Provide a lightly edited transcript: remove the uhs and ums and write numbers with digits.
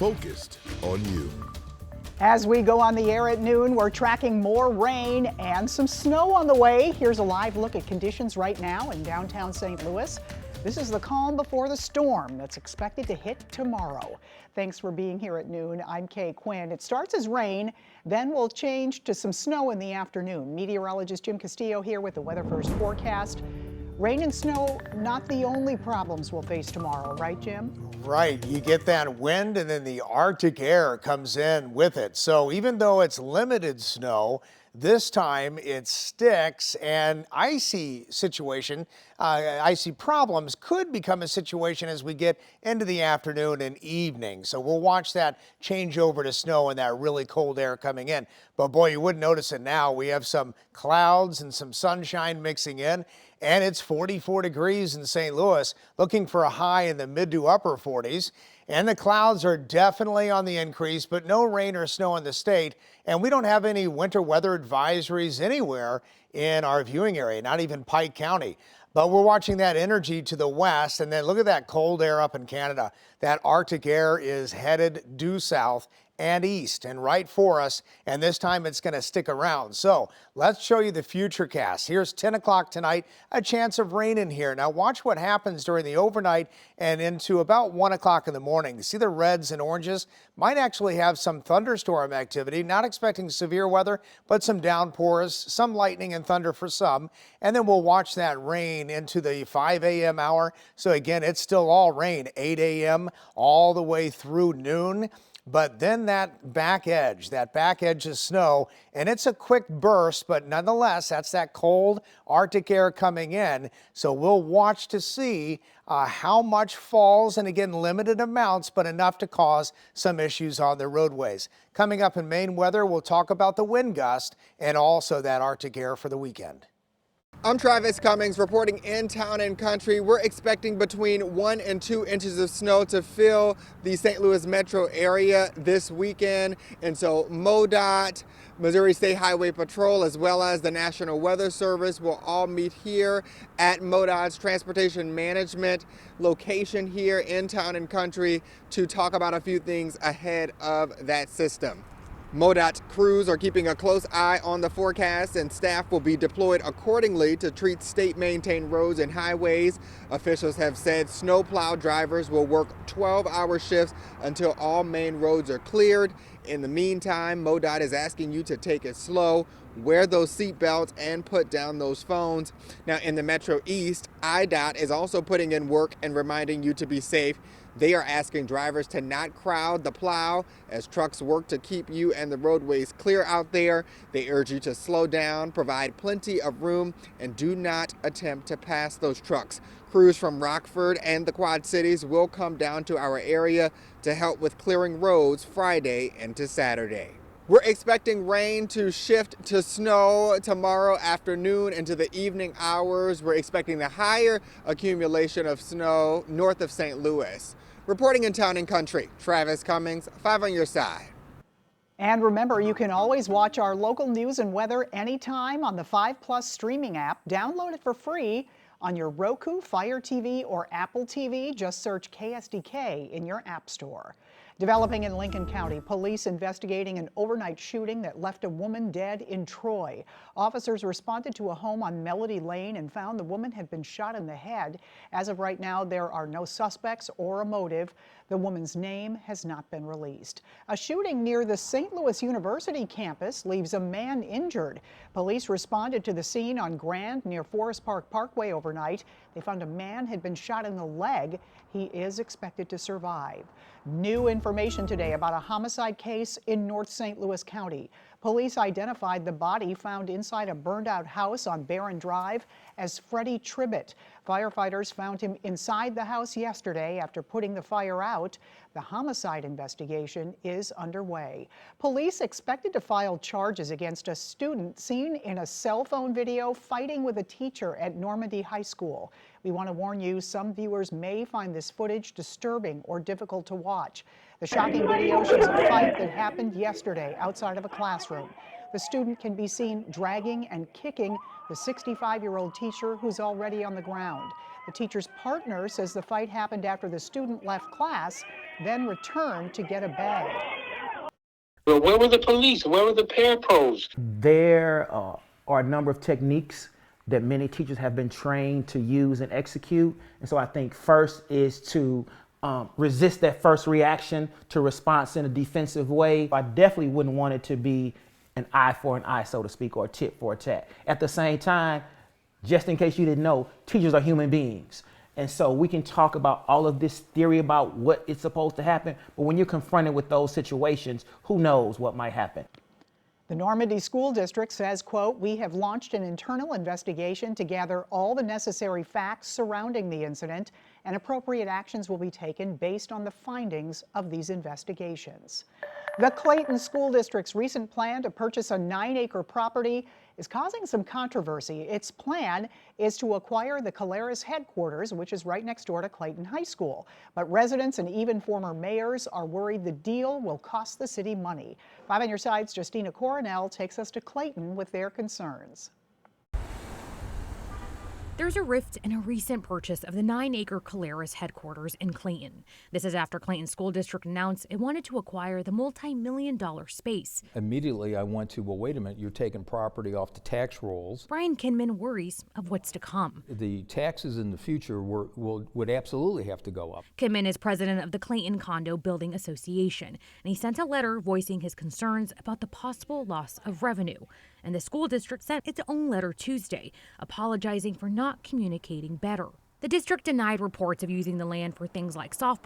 focused on you. As we go on the air at noon, we're tracking more rain and some snow on the way. Here's a live look at conditions right now in downtown St. Louis. This is the calm before the storm that's expected to hit tomorrow. Thanks for being here at noon. I'm Kay Quinn. It starts as rain, then we'll change to some snow in the afternoon. Meteorologist Jim Castillo here with the Weather First forecast. Rain and snow, not the only problems we'll face tomorrow, right, Jim? Right, you get that wind and then the Arctic air comes in with it. So even though it's limited snow, this time it sticks, and icy problems could become a situation as we get into the afternoon and evening. So we'll watch that change over to snow and that really cold air coming in. But boy, you wouldn't notice it now. We have some clouds and some sunshine mixing in, and it's 44 degrees in St. Louis, looking for a high in the mid to upper 40s. And the clouds are definitely on the increase, but no rain or snow in the state. And we don't have any winter weather advisories anywhere in our viewing area, not even Pike County. But we're watching that energy to the west, and then look at that cold air up in Canada. That Arctic air is headed due south and east and right for us, and this time it's going to stick around. So let's show you the futurecast. Here's 10 o'clock tonight, a chance of rain in here. Now watch what happens during the overnight and into about 1 o'clock in the morning. See the reds and oranges? Might actually have some thunderstorm activity. Not expecting severe weather, but some downpours, some lightning and thunder for some. And then we'll watch that rain into the 5 a.m. hour. So again, it's still all rain, 8 a.m. all the way through noon. But then that back edge of snow, and it's a quick burst, but nonetheless, that's that cold Arctic air coming in. So we'll watch to see how much falls, and again, limited amounts, but enough to cause some issues on the roadways. Coming up in Maine weather, we'll talk about the wind gust and also that Arctic air for the weekend. I'm Travis Cummings reporting in Town and Country. We're expecting between 1 and 2 inches of snow to fill the St. Louis metro area this weekend. And so MoDOT, Missouri State Highway Patrol, as well as the National Weather Service will all meet here at MoDOT's Transportation Management location here in Town and Country to talk about a few things ahead of that system. MoDOT crews are keeping a close eye on the forecast, and staff will be deployed accordingly to treat state-maintained roads and highways. Officials have said snowplow drivers will work 12-hour shifts until all main roads are cleared. In the meantime, MoDOT is asking you to take it slow, wear those seat belts, and put down those phones. Now, in the Metro East, IDOT is also putting in work and reminding you to be safe. They are asking drivers to not crowd the plow as trucks work to keep you and the roadways clear out there. They urge you to slow down, provide plenty of room, and do not attempt to pass those trucks. Crews from Rockford and the Quad Cities will come down to our area to help with clearing roads Friday into Saturday. We're expecting rain to shift to snow tomorrow afternoon into the evening hours. We're expecting the higher accumulation of snow north of St. Louis. Reporting in Town and Country, Travis Cummings, 5 on your side. And remember, you can always watch our local news and weather anytime on the 5+ streaming app. Download it for free on your Roku, Fire TV, or Apple TV. Just search KSDK in your app store. Developing in Lincoln County, police investigating an overnight shooting that left a woman dead in Troy. Officers responded to a home on Melody Lane and found the woman had been shot in the head. As of right now, there are no suspects or a motive. The woman's name has not been released. A shooting near the St. Louis University campus leaves a man injured. Police responded to the scene on Grand near Forest Park Parkway overnight. They found a man had been shot in the leg. He is expected to survive. New information today about a homicide case in North St. Louis County. Police identified the body found inside a burned-out house on Barron Drive as Freddie Tribbett. Firefighters found him inside the house yesterday after putting the fire out. The homicide investigation is underway. Police expected to file charges against a student seen in a cell phone video fighting with a teacher at Normandy High School. We want to warn you, some viewers may find this footage disturbing or difficult to watch. The shocking video shows a fight that happened yesterday outside of a classroom. The student can be seen dragging and kicking the 65-year-old teacher who's already on the ground. The teacher's partner says the fight happened after the student left class, then returned to get a bag. Well, where were the police? Where were the parapros? There are a number of techniques that many teachers have been trained to use and execute. And so I think first is to resist that first reaction to response in a defensive way. I definitely wouldn't want it to be an eye for an eye, so to speak, or a tit for a tat. At the same time, just in case you didn't know, teachers are human beings. And so we can talk about all of this theory about what is supposed to happen, but when you're confronted with those situations, who knows what might happen? The Normandy School District says, quote, "We have launched an internal investigation to gather all the necessary facts surrounding the incident, and appropriate actions will be taken based on the findings of these investigations." The Clayton School District's recent plan to purchase a 9-acre property is causing some controversy. Its plan is to acquire the Caleres headquarters, which is right next door to Clayton High School. But residents and even former mayors are worried the deal will cost the city money. 5 on Your Side's Justina Coronel takes us to Clayton with their concerns. There's a rift in a recent purchase of the 9-acre Caleres headquarters in Clayton. This is after Clayton School District announced it wanted to acquire the multi-million-dollar space. Immediately I went to, well, wait a minute, you're taking property off the tax rolls. Brian Kinman worries of what's to come. The taxes in the future would absolutely have to go up. Kinman is president of the Clayton Condo Building Association, and he sent a letter voicing his concerns about the possible loss of revenue. And the school district sent its own letter Tuesday, apologizing for not communicating better. The district denied reports of using the land for things like softball